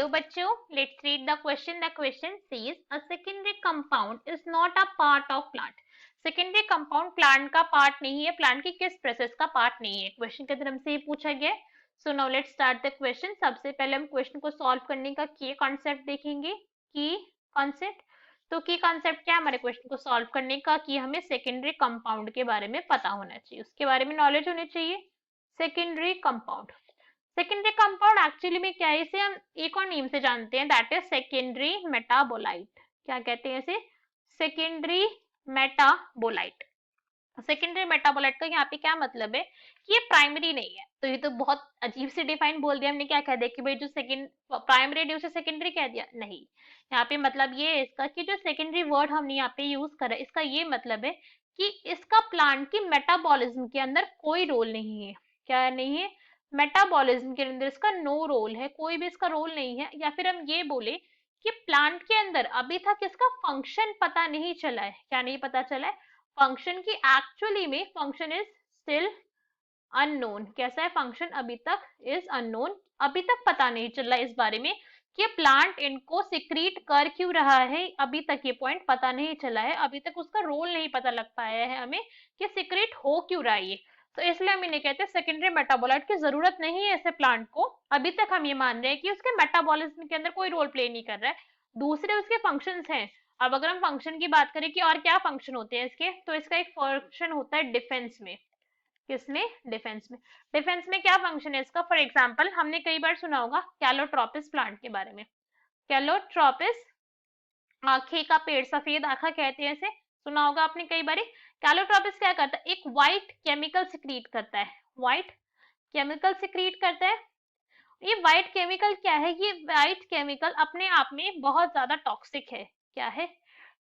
Hello बच्चों, let's read the question. The question says a secondary compound is not a part of plant. Secondary compound plant का part नहीं है, plant की किस process का part नहीं है. क्वेश्चन के अंदर हमसे ये पूछा गया. So now let's start the question. सबसे पहले हम क्वेश्चन को सॉल्व करने का की कॉन्सेप्ट देखेंगे. की कॉन्सेप्ट, तो की कॉन्सेप्ट क्या है हमारे क्वेश्चन को सॉल्व करने का, कि हमें सेकेंडरी कंपाउंड के बारे में पता होना चाहिए, उसके बारे में नॉलेज होनी चाहिए. Secondary compound, secondary compound actually में क्या है, इसे हम एक और नेम से जानते हैं, दैट इज सेकेंडरी मेटाबोलाइट. क्या कहते हैं इसे? Secondary metabolite. सेकेंडरी मेटाबोलाइट का यहाँ पे क्या मतलब है कि ये प्राइमरी नहीं है. तो ये तो बहुत अजीब से डिफाइन बोल दिया हमने. क्या कह दिया कि भाई जो सेकेंड प्राइमरी है उसे सेकेंडरी कह दिया? नहीं. यहाँ पे मतलब ये है इसका कि जो सेकेंडरी वर्ड हमने यहाँ पे यूज करा, इसका ये मतलब है कि इसका प्लांट की मेटाबॉलिज्म के अंदर कोई रोल नहीं है. क्या नहीं है? मेटाबॉलिज्म के अंदर इसका नो रोल है, कोई भी इसका रोल नहीं है. या फिर हम ये बोले कि प्लांट के अंदर अभी तक इसका फंक्शन पता नहीं चला है. क्या नहीं पता चला है? फंक्शन की एक्चुअली में फंक्शन इज स्टिल अननोन. कैसा है फंक्शन? अभी तक इज अननोन. अभी तक पता नहीं चल रहा इस बारे में कि प्लांट इनको सिक्रीट कर क्यों रहा है. अभी तक ये पॉइंट पता नहीं चला है, अभी तक उसका रोल नहीं पता लग पाया है हमें कि सिक्रीट हो क्यों रहा है ये. तो इसलिए हम इन्हें कहते हैं सेकेंडरी मेटाबोलाइट की जरूरत नहीं है ऐसे प्लांट को. अभी तक हम ये मान रहे हैं कि उसके मेटाबॉलिज्म के अंदर कोई रोल प्ले नहीं कर रहा है. दूसरे उसके फंक्शंस हैं. अब अगर हम फंक्शन की बात करें कि और क्या फंक्शन होते हैं इसके, तो इसका एक फंक्शन होता है डिफेंस में. किसमें? डिफेंस में. डिफेंस में क्या फंक्शन है इसका? फॉर एग्जांपल हमने कई बार सुना होगा कैलोट्रोपिस प्लांट के बारे में. कैलोट्रोपिस, आंखें का पेड़, सफेद आंखा कहते हैं इसे. सुना होगा आपने कई बार. कैलोट्रोपिस क्या करता है? एक व्हाइट केमिकल सिक्रीट करता है. व्हाइट केमिकल सिक्रीट करता है. ये व्हाइट केमिकल क्या है? ये व्हाइट केमिकल अपने आप में बहुत ज्यादा टॉक्सिक है. क्या है?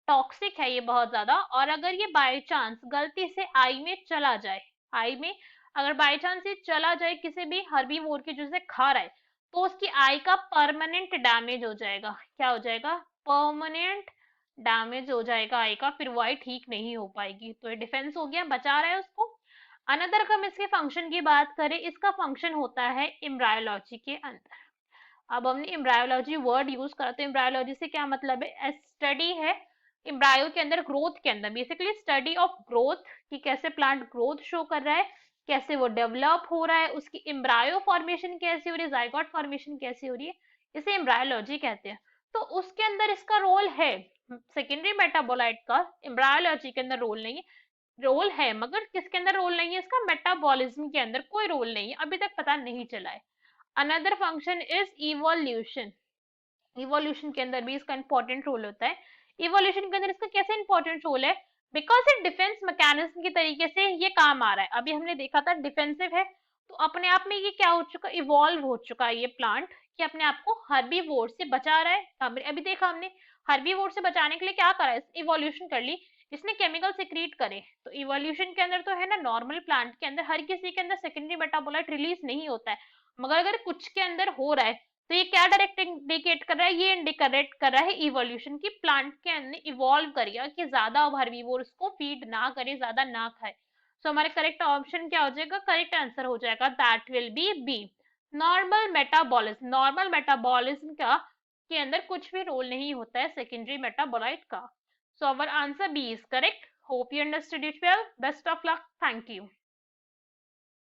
टॉक्सिक है ये बहुत ज्यादा. और अगर ये बाय चांस गलती से आई में चला जाए, आई में अगर बाय चांस ये चला जाए किसी भी हर्बीवोर के जो से खा रहा है, तो उसकी आई का परमानेंट डैमेज हो जाएगा. क्या हो जाएगा? परमानेंट डैमेज हो जाएगा आई का. फिर वो आई ठीक नहीं हो पाएगी. तो ये डिफेंस हो गया, बचा रहा है उसको. अनदर हम इसके फंक्शन की बात करें, इसका फंक्शन होता है एम्ब्रायोलॉजी के अंदर. अब हमने एम्ब्रायोलॉजी वर्ड यूज करा, तो एम्ब्रायोलॉजी से क्या मतलब है? स्टडी है एम्ब्रायो के अंदर, ग्रोथ के अंदर, बेसिकली स्टडी ऑफ ग्रोथ, कि कैसे प्लांट ग्रोथ शो कर रहा है, कैसे वो डेवलप हो रहा है, उसकी एम्ब्रायो फॉर्मेशन कैसी हो रही है, जाइगोट फॉर्मेशन कैसी हो रही है, इसे एम्ब्रायोलॉजी कहते हैं. तो उसके अंदर इसका रोल है. सेकेंडरी मेटाबोलाइट का एम्ब्रायोलॉजी के अंदर रोल नहीं है. रोल है मगर किसके अंदर रोल नहीं है इसका? मेटाबॉलिज्म के अंदर कोई रोल नहीं है, अभी तक पता नहीं चला है. Another function is evolution. Evolution के अंदर भी इसका इंपॉर्टेंट रोल होता है. इवोल्यूशन के अंदर इसका कैसे इंपॉर्टेंट रोल है? बिकॉज ये डिफेंस मैकेनिज्म की तरीके से ये काम आ रहा है. अभी हमने देखा था डिफेंसिव है, तो अपने आप में ये क्या हो चुका? इवॉल्व हो चुका है ये प्लांट, कि अपने आप को हर्बीवोर से बचा रहा है. अभी देखा हमने हर्बीवोर से बचाने के लिए क्या करा है? इवोल्यूशन कर ली, इसने केमिकल सिक्रीट करे. तो इवोल्यूशन के अंदर तो है ना, नॉर्मल प्लांट के अंदर हर किसी के अंदर सेकेंडरी मेटाबोलाइट रिलीज नहीं होता है, मगर अगर कुछ के अंदर हो रहा है, तो ये क्या डायरेक्ट इंडिकेट कर रहा है? ये इंडिकेट कर रहा है इवोल्यूशन की, प्लांट के अंदर इवॉल्व कर गया कि ज्यादा अब हर्बीवोर उसको फीड ना करे, ज्यादा ना खाए. सो हमारे करेक्ट ऑप्शन क्या हो जाएगा? करेक्ट आंसर हो जाएगा that will be B, normal metabolism. Normal metabolism का के अंदर कुछ भी रोल नहीं होता है सेकेंडरी मेटाबोलाइट का. So our answer B is correct. Hope you understood it well. Best of luck. Thank you.